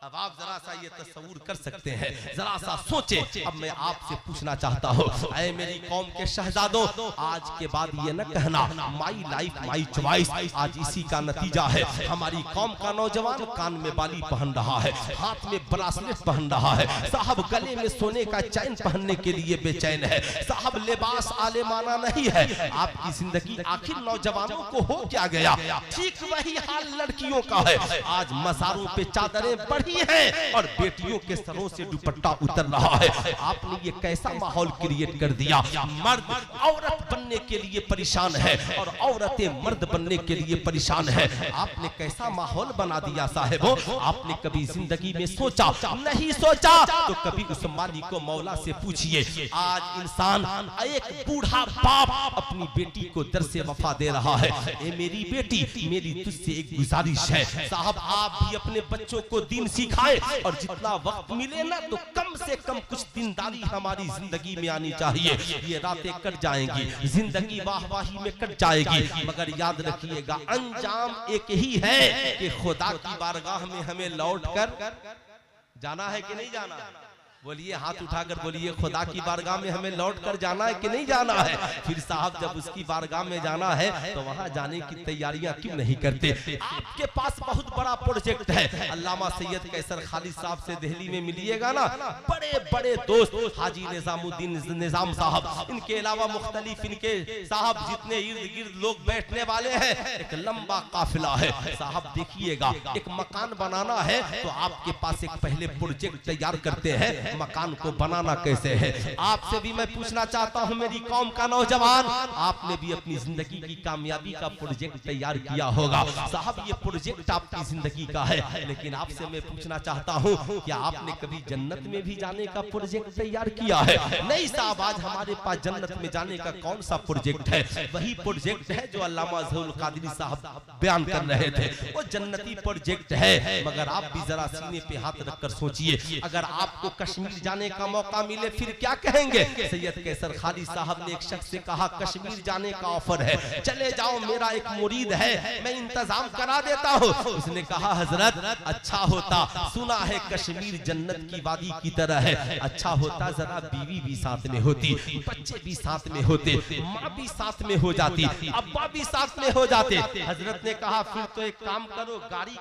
अब आप जरा सा ये तस्वूर कर सकते हैं, जरा सा सोचे। अब मैं आपसे पूछना चाहता हूँ, ऐ मेरी कौम के शहजादों, आज के बाद ये न कहना माई लाइफ माई चॉइस। आज इसी का नतीजा है, हमारी कौम का नौजवान कान में बाली पहन रहा है, हाथ में ब्रासलेट पहन रहा है, साहब गले में सोने का चैन पहनने के लिए बेचैन है, साहब लिबास आलेमाना नहीं है। आपकी जिंदगी आखिर नौजवानों को हो क्या गया? ठीक वही हाल लड़कियों का है। आज मज़ारों पे चादरें बढ़ी है और बेटियों के सरों से दुपट्टा उतर रहा है। आपने ये कैसा माहौल क्रिएट कर दिया? मर्द औरत बनने के लिए परेशान है और औरतें मर्द बनने के लिए परेशान है। आपने कैसा माहौल बना दिया साहिबो? आपने कभी जिंदगी में सोचा? नहीं सोचा तो कभी उस मालिक को मौला से पूछिए। आज इंसान, एक बूढ़ा बाप अपनी बेटी को दर से वफा दे रहा है। ए मेरी बेटी, मेरी तुझसे एक गुजारिश है, साहब आप भी अपने बच्चों को दीन सिखाए और जितना वक्त मिले ना तो कम से कम कुछ दीनदारी हमारी जिंदगी में आनी चाहिए। ये रातें कट जाएंगी, जिंदगी वाहवाही में कट जाएगी, मगर याद रखिएगा अंजाम एक ही है कि खुदा की बारगाह में हमें लौट कर जाना है कि नहीं जाना? बोलिए, हाथ उठाकर बोलिए, खुदा की बारगाह में हमें लौट कर जाना है कि नहीं जाना है? फिर साहब जब उसकी बारगाह में जाना है तो वहां जाने की तैयारियां क्यों नहीं करते? आपके पास बहुत बड़ा प्रोजेक्ट है। अल्लामा सैयद कैसर खालिद साहब से दिल्ली में मिलिएगा ना, बड़े बड़े दोस्त, हाजी निजामुद्दीन निजाम साहब, इनके अलावा मुख्तलिफ इनके साहब जितने इर्द गिर्द लोग बैठने वाले हैं, एक लंबा काफिला है। साहब देखिएगा, एक मकान बनाना है तो आपके पास एक पहले प्रोजेक्ट तैयार करते हैं, मकान को बनाना कैसे है। आपसे भी मैं पूछना चाहता हूं मेरी कौम का नौजवान, आपने भी अपनी जिंदगी की कामयाबी का प्रोजेक्ट तैयार किया होगा। साहब ये प्रोजेक्ट आपकी जिंदगी का है, लेकिन आपसे मैं पूछना चाहता हूं क्या आपने कभी जन्नत में भी जाने का प्रोजेक्ट तैयार किया है? नहीं साहब, आज हमारे पास जन्नत में जाने का कौन सा प्रोजेक्ट है? वही प्रोजेक्ट है जो अल्लामा ज़हुल कादरी साहब बयान कर रहे थे, वो जन्नती प्रोजेक्ट है। मगर आप भी जरा सीने पे हाथ रखकर सोचिए, अगर आपको कश्मीर जाने का मौका मिले फिर क्या कहेंगे? सैयद कैसर खालिद साहब ने एक शख्स से कहा, कश्मीर जाने का ऑफर है, चले जाओ, मेरा एक मुरीद है, मैं इंतजाम करा देता हूँ। उसने कहा, हजरत अच्छा होता, सुना है कश्मीर जन्नत की वादी की तरह है, अच्छा होता जरा बीवी भी साथ में होती, बच्चे भी साथ में होते, माँ भी साथ में हो जाती, अब्बा भी साथ में हो जाते। हजरत ने कहा, फिर तो एक काम करो, गाड़ी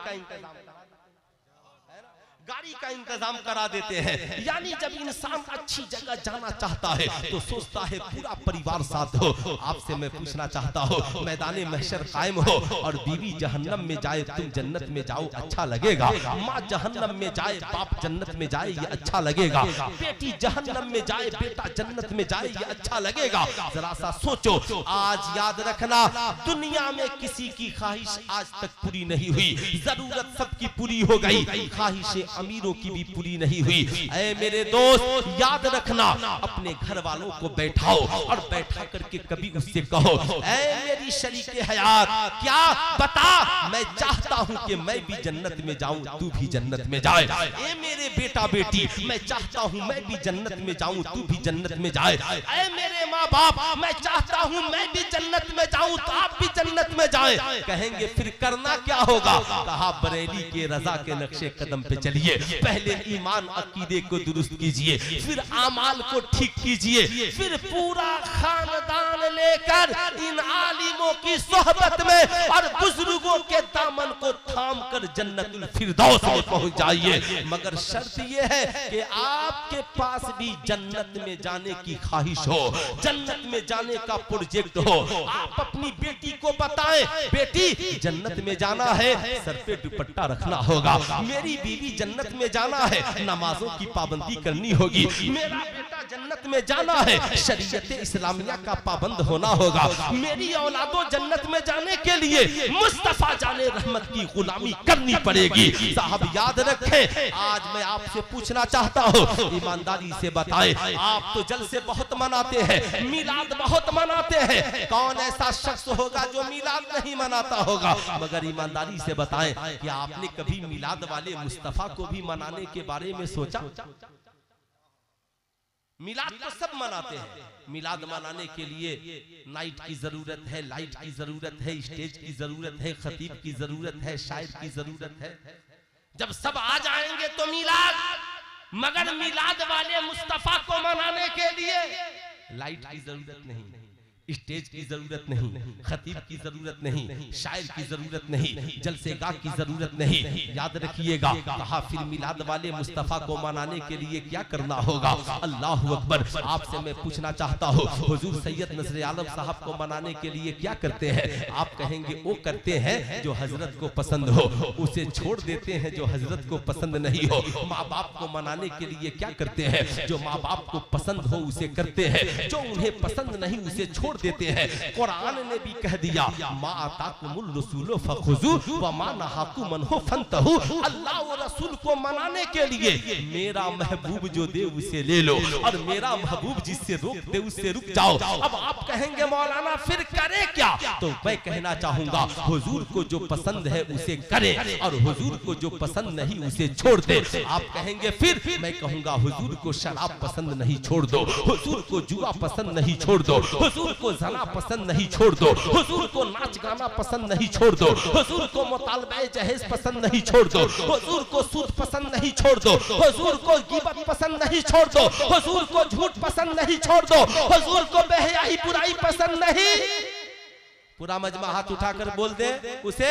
का इंतजाम करा देते हैं। यानी जब इंसान अच्छी जगह जाना चाहता है तो सोचता है पूरा परिवार साथ हो। आपसे मैं पूछना चाहता हूँ, मैदाने महशर कायम हो और बीवी जहन्नम में जाए, तुम जन्नत में जाओ, अच्छा लगेगा? माँ जहन्नम में जाए, बाप जन्नत में जाए, ये अच्छा लगेगा? बेटी जहन्नम में जाए, बेटा जन्नत में जाए, ये अच्छा लगेगा? जरा सा सोचो। आज याद रखना, दुनिया में किसी की ख्वाहिश आज तक पूरी नहीं हुई, जरूरत सबकी पूरी हो गई, ख्वाहिशें अमीरों की भी पूरी नहीं हुई। ऐ मेरे दोस्त याद रखना, अपने घर वालों को बैठाओ और बैठा करके कभी उससे कहो, ऐ मेरी शरीके हयात, क्या बता, मैं चाहता हूं कि मैं भी जन्नत में जाऊं, तू भी जन्नत में जाए। ऐ मेरे बेटा बेटी, मैं चाहता हूं मैं भी जन्नत में जाऊं, तू भी जन्नत में जाए। ऐ मेरे माँ बाप, मैं चाहता हूं मैं भी जन्नत में जाऊं, तो आप भी जन्नत में जाए। कहेंगे फिर करना क्या होगा? कहा, बरेली के रजा के नक्शे कदम पे चलिए। पहले ईमान अकीदे को दुरुस्त कीजिए, फिर आमाल को ठीक कीजिए, फिर पूरा खानदान लेकर इन आलिमों की सोहबत में और बुजुर्गों के दामन को थाम कर जन्नतुल फिरदौस में पहुंच जाइए। मगर शर्त यह है कि आपके पास भी जन्नत में जाने की ख्वाहिश हो, जन्नत में जाने का प्रोजेक्ट हो। आप अपनी बेटी को बताएं, बेटी जन्नत में जाना है, सर पे दुपट्टा रखना होगा। मेरी बीवी जन्नत में जाना है, नमाजों की पाबंदी करनी होगी। मेरा बेटा जन्नत में जाना है, शरीयत इस्लामिया का पाबंद होना होगा। मेरी औलादों जन्नत में जाने के लिए मुस्तफा जाने रहमत की गुलामी करनी पड़ेगी। साहब याद रखें, आज मैं आपसे पूछना चाहता हूँ, ईमानदारी से बताएं, आप तो जलसे बहुत मनाते हैं, मिलाद बहुत मनाते हैं, कौन ऐसा शख्स होगा जो मिलाद नहीं मनाता होगा? मगर ईमानदारी से बताएं कि आपने कभी मिलाद वाले मुस्तफा को भी मनाने के बारे में सोचा? मिलाद तो सब मनाते हैं, मिलाद मनाने के लिए नाइट की जरूरत है, लाइट की जरूरत है, स्टेज की जरूरत है, खतीब की जरूरत है, शायर की जरूरत है। जब सब आ जाएंगे तो मिलाद, मगर मिलाद वाले मुस्तफा को मनाने के लिए लाइट की जरूरत नहीं, स्टेज की जरूरत नहीं, खतीब की जरूरत नहीं, शायर की जरूरत नहीं, जलसेगाह की जरूरत नहीं। याद रखिएगा, कहा फिर मिलाद वाले मुस्तफा को मनाने के लिए क्या करना होगा। अल्लाह अकबर। आपसे मैं पूछना चाहता हूँ, हुजूर सैयद नजर आलम साहब को मनाने के लिए क्या करते हैं। आप कहेंगे वो करते हैं जो हजरत को पसंद हो, उसे छोड़ देते हैं जो हजरत को पसंद नहीं हो। माँ बाप को मनाने के लिए क्या करते हैं, जो माँ बाप को पसंद हो उसे करते हैं, जो उन्हें पसंद नहीं उसे छोड़ देते हैं। कुरान ने भी कह दिया, मा आताकुमुर रसूल फखुजू व मा नहाकुम अन्हु फंतहू। अल्लाह और रसूल को मनाने के लिए मेरा महबूब जो दे उसे ले लो, और मेरा महबूब जिससे रोक दे उससे रुक जाओ। अब आप कहेंगे मौलाना फिर करे क्या, तो मैं कहना चाहूंगा हुजूर को जो पसंद है उसे करे, और हुजूर को जो पसंद नहीं उसे छोड़ दे। आप कहेंगे फिर, मैं कहूंगा हुजूर को शराब पसंद नहीं छोड़ दो, हुजूर को जुआ पसंद नहीं छोड़ दो, हुजूर को जना पसंद नहीं छोड़ दो, हुजूर को नाच गाना पसंद नहीं छोड़ दो, हुजूर को मुतालबे जहेज पसंद नहीं छोड़ दो, हुजूर को सूद पसंद नहीं छोड़ दो, हुजूर को गिबत पसंद नहीं छोड़ दो, हुजूर को झूठ पसंद नहीं छोड़ दो, हुजूर को बेहयाई बुराई पसंद नहीं। पूरा मजमा हाथ उठाकर बोल दे, उसे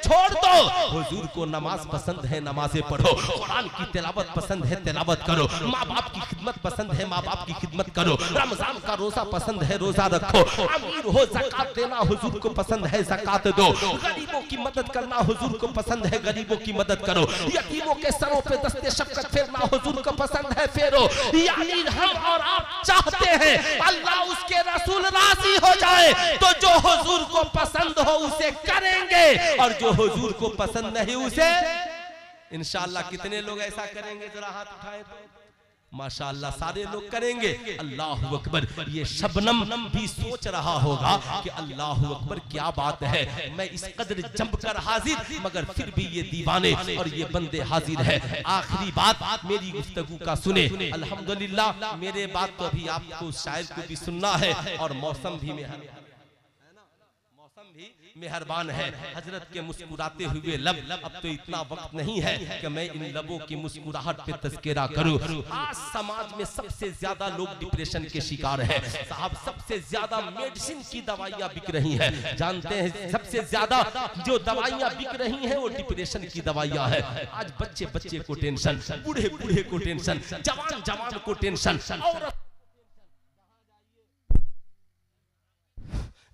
छोड़ दो। हुजूर को नमाज पसंद है, नमाजें पढ़ो। कुरान की तिलावत पसंद है, तिलावत करो। माँ बाप की खिदमत पसंद है, माँ बाप की खिदमत करो। रमजान का रोजा पसंद है, रोजा रखो। अमीर हो ज़कात देना हुजूर को पसंद है, ज़कात दो। गरीबों की मदद करना हुजूर को पसंद है, गरीबों की मदद करो। यतीमों के सरों पे दस्ते शफ़क़त फेरना हुजूर को पसंद है, फेरो। यानी हम और आप चाहते हैं अल्लाह उसके रसूल राजी हो जाए, तो जो हुजूर को पसंद हो उसे करेंगे, और जो हुजूर को पसंद नहीं उसे इंशाअल्लाह। कितने लोग ऐसा करेंगे, जरा हाथ उठाएं तो। माशाअल्लाह सारे लोग करेंगे। अल्लाह अकबर। ये शबनम भी सोच रहा होगा कि अल्लाह अकबर क्या बात है, मैं इस कदर जमकर हाजिर, मगर फिर भी ये दीवाने और ये बंदे हाजिर है। आखिरी बात मेरी गुफ्तगू का सुने। अल्हम्दुलिल्लाह मेरे बात तो अभी आपको शायद को भी सुनना है, और मौसम भी मेहरबान है। हजरत के मुस्कुराते हुए लब, अब तो इतना वक्त नहीं है कि मैं इन लबों की मुस्कुराहट पे तज़किरा करूं। आज समाज में सबसे ज्यादा लोग डिप्रेशन के शिकार हैं साहब, सबसे ज्यादा मेडिसिन की दवाइयां बिक रही हैं। जानते हैं सबसे ज्यादा जो दवाइयां बिक रही हैं वो डिप्रेशन की दवाइयां हैं। आज बच्चे बच्चे को टेंशन, बूढ़े बूढ़े को टेंशन, जवान जवान को टेंशन, औरत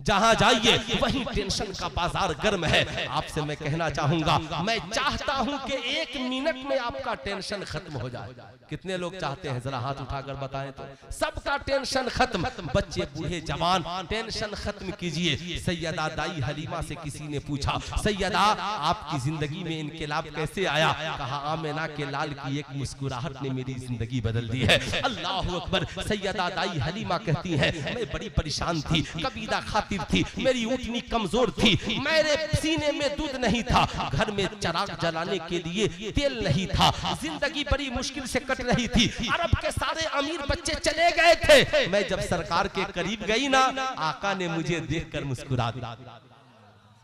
जहां जाइए वहीं टेंशन का बाजार गर्म है। आपसे मैं कहना चाहूंगा, मैं चाहता हूं कि 1 मिनट में आपका टेंशन खत्म हो जाए। कितने लोग चाहते हैं, जरा हाथ उठाकर बताएं तो। सबका टेंशन खत्म, बच्चे बूढ़े जवान टेंशन खत्म कीजिए। सैयदा दाई हलीमा से किसी ने पूछा, सैयदा आपकी जिंदगी में इनकलाब कैसे आया। कहा आमिना के लाल की एक मुस्कुराहट ने मेरी जिंदगी बदल दी है। अल्लाह अकबर। सैयदा दाई हलीमा कहती है, मैं बड़ी परेशान थी, कबीदा खातिर थी, मेरी ऊँटनी कमजोर थी, मेरे सीने में दूध नहीं था, घर में चिराग जलाने के लिए तेल नहीं था, जिंदगी बड़ी मुश्किल से कट रही थी। अरब के सारे अमीर बच्चे चले गए थे, मैं जब सरकार के करीब गई ना, आका ने मुझे देखकर मुस्कुरा दिया।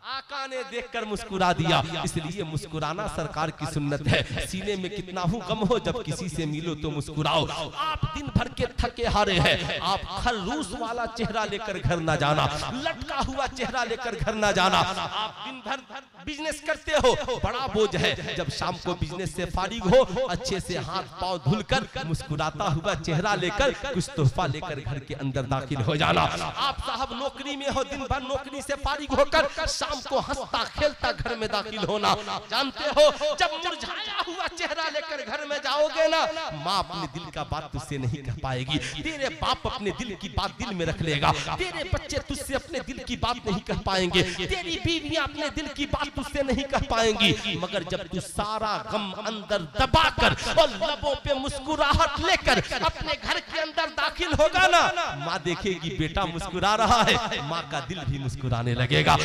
आका ने देखकर मुस्कुरा दिया। इसलिए मुस्कुराना सरकार की सुन्नत है। सीने में कितना हूँ गम हो, जब किसी से मिलो तो मुस्कुराओ। आप दिन भर के थके हारे हैं, आप खरूस वाला चेहरा लेकर घर ना जाना, लटका हुआ चेहरा लेकर घर ना जाना। आप दिन भर बिजनेस करते हो, बड़ा बोझ है, जब शाम को बिजनेस से फारिग हो, अच्छे से हाथ पांव धुलकर मुस्कुराता हुआ चेहरा लेकर कुछ तोहफा लेकर घर के अंदर दाखिल हो जाना। आप साहब नौकरी में हो, दिन भर नौकरी से फारिग होकर शाम को हंसता खेलता घर में दाखिल होना। जानते हो जब मुरझाया हुआ चेहरा लेकर घर में जाओगे ना, माँ अपने दिल का बात तुझसे नहीं कह पाएगी, तेरे बाप अपने दिल की बात दिल में रख लेगा, तेरे बच्चे तुझसे अपने दिल की बात नहीं कह पाएंगे, तेरी बीवियां अपने दिल की बात तुझसे नहीं कह पाएंगी। मगर जब तू सारा गम अंदर दबाकर और लबों पे मुस्कुराहट लेकर अपने घर के अंदर दाखिल होगा ना, माँ देखेगी बेटा मुस्कुरा रहा है, माँ का दिल भी मुस्कुराने लगेगा।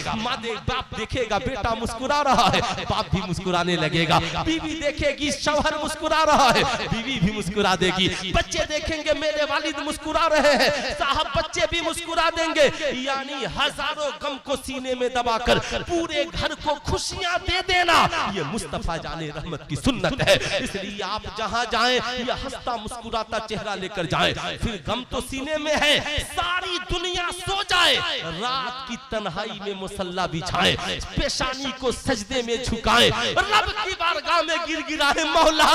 बाप देखेगा बेटा मुस्कुरा रहा है, बाप भी मुस्कुराने लगेगा। बीवी देखेगी शौहर शौहर मुस्कुरा रहा है, बीवी भी मुस्कुरा देगी, बच्चे देखेंगे मेरे वालिद मुस्कुरा रहे हैं, साहब बच्चे भी मुस्कुरा देंगे। यानी हजारों गम को सीने में दबाकर पूरे घर को खुशियां दे देना, ये मुस्तफा जाने रहमत की सुन्नत है। इसलिए आप जहां जाएं ये हंसता मुस्कुराता चेहरा लेकर जाएं। फिर गम तो सीने में है, सारी दुनिया सो जाए, रात की तन्हाई में मुसल्ला बिछाएं, पेशानी को सजदे में झुकाएं, रब की बारगाह में गिड़गिड़ाएं, मौला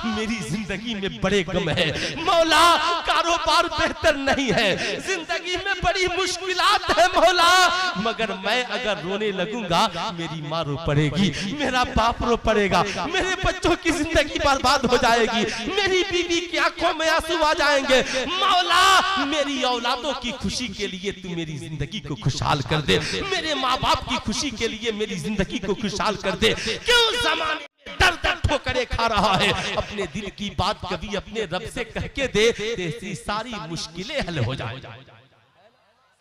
मेरी जिंदगी में बड़े गम है, मौला कारोबार बेहतर नहीं है, जिंदगी में बड़ी मुश्किलात है मौला, मगर मैं अगर रोने लगूंगा मेरी माँ रो पड़ेगी, मेरा बाप रो पड़ेगा, मेरे बच्चों की जिंदगी बर्बाद हो जाएगी, मेरी बीवी की आंखों में आंसू आ जाएंगे, मौला मेरी औलादों की खुशी के लिए तू मेरी जिंदगी को खुशहाल कर दे, मेरे माँ बाप की खुशी के लिए मेरी जिंदगी को खुशहाल कर दे। क्यों जमाने दर दर ठोकरे खा रहा है, अपने दिल की बात कभी अपने रब से कह के दे, तेरी सारी मुश्किलें हल हो जाए।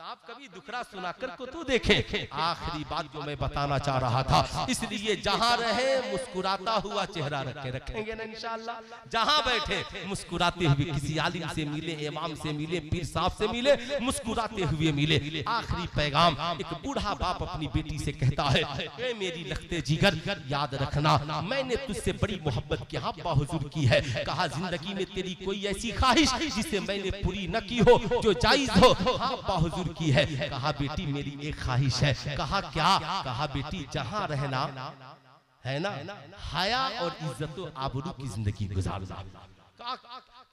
आप कभी दुखड़ा सुनाकर को तो देखे। आखिरी बात जो मैं बताना चाह रहा था, इसलिए जहां रहे मुस्कुराता हुआ चेहरा रखेंगे ना इंशाअल्लाह। जहां बैठे मुस्कुराते हुए, किसी आलिम से मिले, इमाम से मिले, पीर साहब से मिले, मुस्कुराते हुए मिले। आखिरी पैगाम, एक बूढ़ा बाप अपनी बेटी से कहता है, ए मेरी लखते जिगर याद रखना मैंने तुझसे बड़ी मोहब्बत की अब्बा हुजूर की है, कहा जिंदगी में तेरी कोई ऐसी ख्वाहिश जिसे मैंने पूरी न की हो, जो जायज हो। हाँ अब्बा हुजूर की है। कहा बेटी मेरी एक ख्वाहिश है। कहा क्या? कहा बेटी जहां रहना है ना, हया और इज्जत आबरू की जिंदगी गुजारना।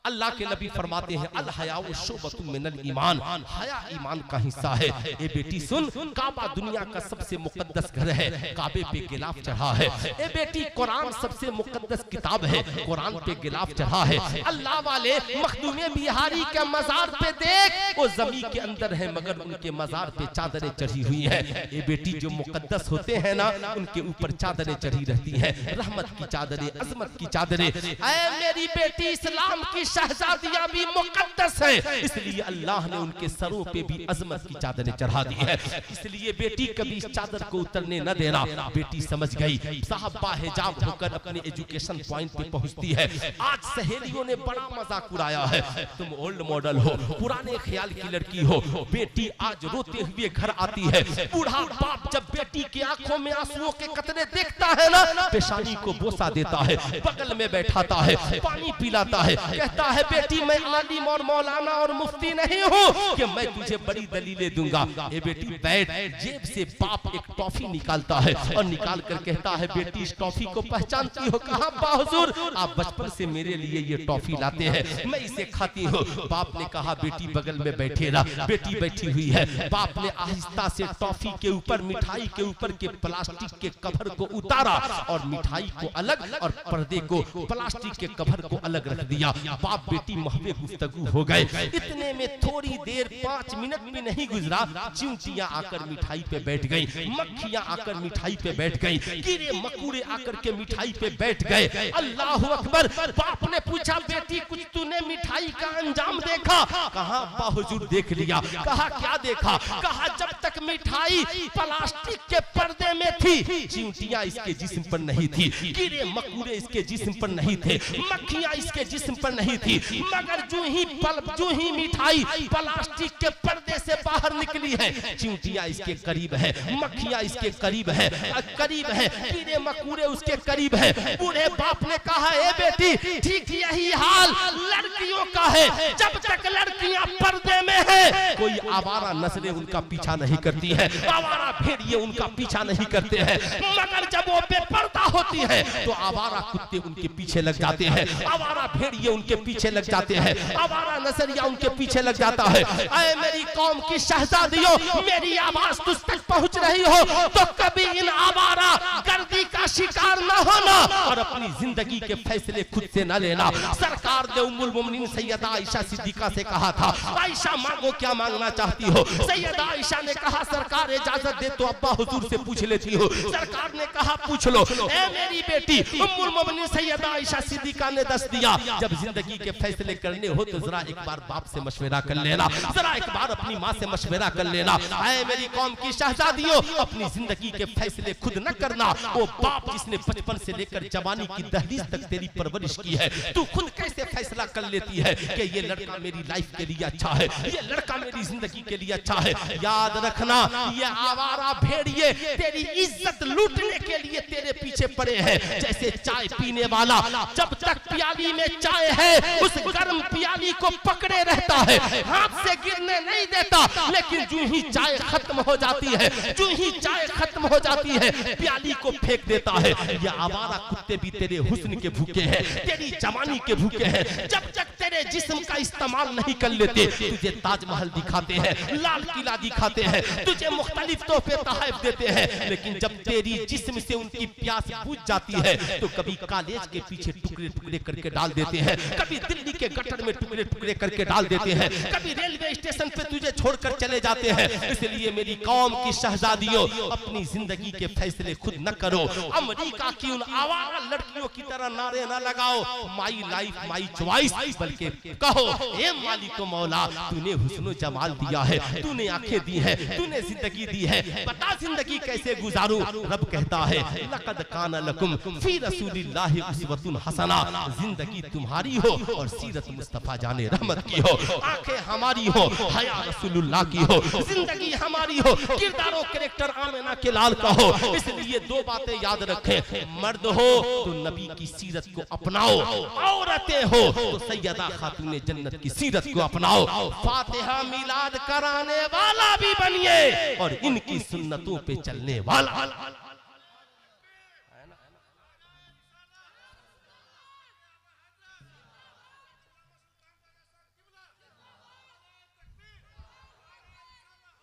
अल्लाह के नबी फरमाते हैं अल हया शुबतुम मिनल ईमान, हया ईमान का हिस्सा है। ए बेटी सुन, काबा दुनिया का सबसे मुकद्दस घर है, काबे पे गिलाफ चढ़ा है। ए बेटी कुरान सबसे मुकद्दस किताब है, कुरान पे गिलाफ चढ़ा है। अल्लाह वाले मखदूमे बिहारी के मजार पे देख, वो जमीन के अंदर है मगर उनके मजार पे चादरें चढ़ी हुई है। ए बेटी जो मुकद्दस होते हैं ना, उनके ऊपर चादरें चढ़ी रहती है, रहमत की चादरें, अजमत की चादरें। ऐ मेरी बेटी इस्लाम की शहजादियां भी मुकद्दस है, इसलिए अल्लाह ने उनके सरों पे भी अजमत की चादरें चढ़ा दी है। इसलिए बेटी कभी इस चादर को उतरने न देना। बेटी समझ गई, साहब बाहिजाब होकर अपने एजुकेशन पॉइंट पे पहुंचती है। आज सहेलियों ने बड़ा मजाक उड़ाया है, तुम ओल्ड मॉडल हो, पुराने ख्याल की लड़की हो। बेटी आज रोते हुए घर आती है। बूढ़ा बाप जब बेटी की आंखों में आंसुओं के कतरे देखता है ना, पेशानी को बोसा देता है, बगल में बैठाता है, पानी पिलाता है, कहता है बेटी मैं आलिम और मौलाना और मुफ्ती नहीं हूँ कि मैं तुझे बड़ी दलीलें दूंगा। ए बेटी बैठ। जेब से बाप एक टॉफी निकालता है और निकाल कर कहता है बेटी इस टॉफी को पहचानती हो? कहा हुजूर आप बचपन से मेरे लिए ये टॉफी लाते हैं, मैं इसे खाती हूँ। बाप ने कहा बेटी बगल में बैठे रहा। बेटी बैठी हुई है। बाप ने आहिस्ता से टॉफी के ऊपर, मिठाई के ऊपर के प्लास्टिक के कवर को उतारा और मिठाई को अलग और पर्दे को, प्लास्टिक के कवर को अलग रख दिया। बाप बेटी महवे गुफ्तगू हो गए। इतने में थोड़ी देर 5 मिनट भी नहीं गुजरा, चिंटियां आकर मिठाई पे बैठ गई, मक्खियां आकर मिठाई पे बैठ गई, कीड़े मकोड़े आकर के मिठाई पे बैठ गए। अल्लाह अकबर। बाप ने पूछा बेटी कुछ तूने मिठाई का अंजाम देखा? कहा अब्बा हुजूर देख लिया। कहा क्या देखा? कहा जब तक मिठाई प्लास्टिक के पर्दे में थी, चिंटियां इसके जिस्म पर नहीं थी, कीड़े मकोड़े इसके जिस्म पर नहीं थे, मक्खियां इसके जिस्म पर नहीं थी, मगर जो ही मिठाई प्लास्टिक के पर्दे से बाहर निकली है, चिंटियां इसके करीब है, मक्खियां इसके करीब है, कीड़े मकोड़े उसके करीब है। बूढ़े बाप ने कहा ए बेटी ठीक यही हाल लड़कियों का है, जब तक लड़कियां पर्दे में है कोई आवारा नस्लें उनका पीछा नहीं करती है, आवारा भेड़िए उनका पीछा नहीं करते हैं, मगर जब वो बेपर्दा होती है तो आवारा कुत्ते उनके पीछे लग जाते हैं, आवारा भेड़िए उनके पीछे लग जाते हैं, आवारा नजरिया उनके पीछे लग जाता है। ऐ मेरी कौम की शहजादियों, मेरी आवाज तुझ तक पहुंच रही हो तो कभी इन आवारा गर्दी का शिकार न होना और अपनी जिंदगी के फैसले खुद से न लेना। सरकार ने उम्मुल मोमिनीन सैयदा आयशा सिद्दीका से कहा था, आयशा मांगो क्या मांगना चाहती हो? सैयदा आयशा ने कहा सरकार इजाजत दे तो अब्बा हुजूर से पूछ लेती हो। सरकार ने कहा पूछ लो। ए मेरी बेटी उम्मुल मोमिनीन सैयदा आयशा सिद्दीका ने दस दिया, जब जिंदगी के फैसले करने हो तो जरा एक बार बाप से मशवरा कर लेना, जरा एक बार अपनी माँ से मशवरा कर लेना। ऐ मेरी कौम की शहजादियों, अपनी जिंदगी के फैसले खुद न करना, वो बाप बाप जिसने बचपन से लेकर जवानी की दहलीज तक तेरी परवरिश की है, तू खुद कैसे फैसला कर लेती है कि ये लड़का मेरी लाइफ के लिए अच्छा है, ये लड़का मेरी जिंदगी के लिए अच्छा है? याद रखना, ये आवारा भेड़िए तेरी इज्जत लूटने के लिए तेरे पीछे पड़े हैं। जैसे चाय पीने वाला जब तक प्याली में चाय है उस गर्म प्याली को पकड़े रहता है, हाथ से गिरने नहीं देता, लेकिन जो ही चाय खत्म हो जाती है, जो ही चाय खत्म हो जाती है, प्याली को फेंक देता है। ये आवारा कुत्ते भी तेरे हुस्न के भूखे हैं, तेरी जवानी के भूखे हैं। जब तक तेरे जिस्म का इस्तेमाल नहीं कर लेते, तुझे ताजमहल दिखाते हैं, लाल किला दिखाते हैं, तुझे मुख्तलिफ तोहफे तोहफे देते हैं, लेकिन जब तेरी जिस्म से उनकी प्यास बुझ जाती है तो कभी कॉलेज के पीछे टुकड़े टुकड़े करके डाल देते हैं, कभी दिल्ली के गटर में टुकड़े टुकड़े करके डाल देते हैं, कभी रेलवे स्टेशन पे तुझे छोड़कर चले जाते हैं। इसलिए मेरी कौम की शहजादियों, अपनी जिंदगी के फैसले खुद न करो। अमेरिका की उन आवारा लड़कियों की तरह नारे न लगाओ माई लाइफ माई चॉइस, बल्कि कहो ए मालिक मौला, तूने हुस्न जमाल दिया है, तूने आंखें दी है, तूने जिंदगी दी है, बता जिंदगी कैसे गुजारूं। रब कहता है लक़द कान लकुम फी रसूलिल्लाहि उसवतुन हसना, जिंदगी तुम्हारी हो और सीरत मुस्तफा जाने रहमत की हो, आंखें हमारी हो, हया रसूलुल्लाह की हो, जिंदगी हमारी हो, किरदारों कैरेक्टर आमिना के लाल का हो। इसलिए दो बातें याद रखें, मर्द हो तो नबी की सीरत को अपनाओ, औरतें हो तो सैयदा खातूने जन्नत की सीरत को अपनाओ, फातिहा मिलाद कराने वाला भी बनिए और इनकी सुन्नतों पे चलने वाला।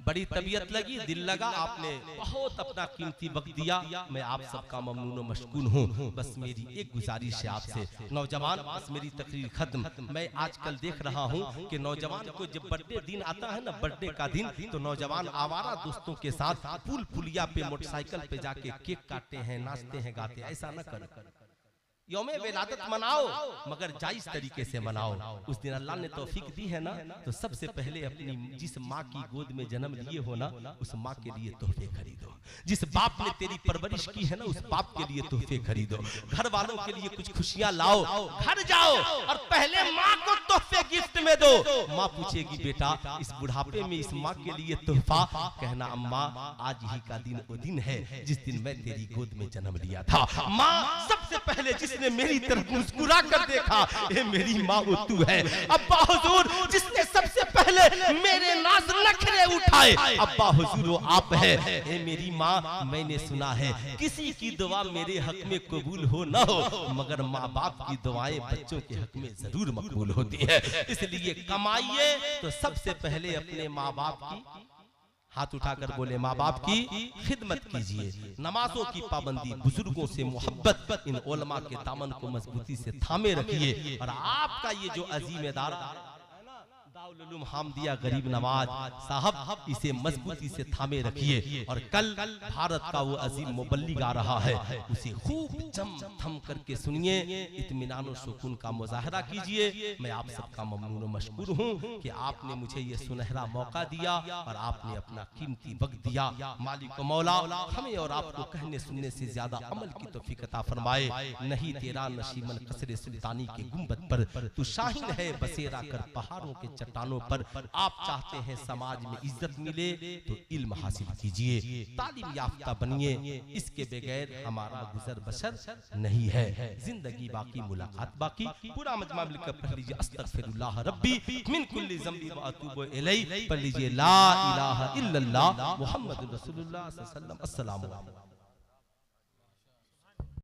बड़ी तबीयत लगी, दिल लगा, आपने बहुत अपना कीमती वक्त दिया, मैं आप सबका ममनून व मशकूर हूँ। बस मेरी एक गुजारिश है आपसे नौजवान, बस मेरी तकरीर खत्म। मैं आजकल देख रहा हूँ कि नौजवान को जब बर्थडे दिन आता है ना, बर्थडे का दिन, तो नौजवान आवारा दोस्तों के साथ पुल पुलिया पे मोटरसाइकिल पे जाके केक काटते हैं, नाचते हैं, गाते हैं। ऐसा न कर, यौमे विलादत मनाओ मगर जायज तरीके से मनाओ। उस दिन अल्लाह ने तौफीक दी है ना, तो सबसे पहले अपनी जिस माँ की गोद में जन्म लिए हो ना, उस माँ के लिए तोहफे खरीदो। जिस बाप ने तेरी परवरिश की है ना, उस बाप के लिए तोहफे खरीदो। घर वालों के लिए कुछ खुशियां लाओ, घर जाओ और पहले माँ को तोहफे गिफ्ट में दो। माँ पूछेगी बेटा इस बुढ़ापे में इस माँ के लिए तोहफा, कहना अम्मा आज ही का दिन वो दिन है जिस दिन मैं तेरी गोद में जन्म लिया था। माँ सबसे पहले जिसने मेरी तरफ मुस्कुरा कर देखा, ये मेरी माँ वो तू है। अब्बा हुजूर जिसने सबसे पहले मेरे नाज नखरे उठाए, अब्बा हुजूर वो आप है। ये मेरी माँ, मैंने सुना है किसी की दुआ मेरे हक में कबूल हो ना हो, मगर माँ बाप की दुआएं बच्चों के हक में जरूर मकबूल होती है। इसलिए कमाइए तो सबसे पहले अपने माँ बाप की, हाथ उठाकर बोले माँ बाप की खिदमत कीजिए, नमाजों की पाबंदी, बुजुर्गों से मोहब्बत, इन उलमा के दामन को मजबूती से थामे रखिए। और आपका ये जो अजीमेदार दाउल हामदिया गरीब नवाज साहब, इसे मजबूती से थामे रखिए। और कल भारत का वो अजीम मुबल्लिग आ रहा है, उसे खूब जम थम करके सुनिए, इत्मीनान और सुकून का मुजाहरा कीजिए। मैं आप सबका ममनून मशकूर हूँ कि आपने मुझे ये सुनहरा मौका दिया और आपने अपना कीमती वक्त दिया। मालिक मौला हमें और आपको कहने सुनने से ज्यादा अमल की तौफीक अता फरमाए। नहीं तेरा नशीमन कसरे सुल्तानी के गुंबद पर तू शाहीन है बसेरा कर पहाड़ों के चट्टानों पर। आप चाहते हैं समाज में इज्जत मिले तो इल्म हासिल कीजिए, तालीम याफ्ता बनिए, इसके बगैर हमारा गुजर बसर नहीं है। जिंदगी बाकी मुलाकात बाकी। पूरा मजमा मिलकर पढ़ लीजिए अस्तगफिरुल्लाह रब्बी मिन कुल्ली ज़ंबी व अतूबु इलैहि। पढ़ लीजिए ला इलाहा इल्लल्लाह मुहम्मदुर रसूलुल्लाह सल्लल्लाहु अलैहि वसल्लम। अस्सलामु अलैकुम।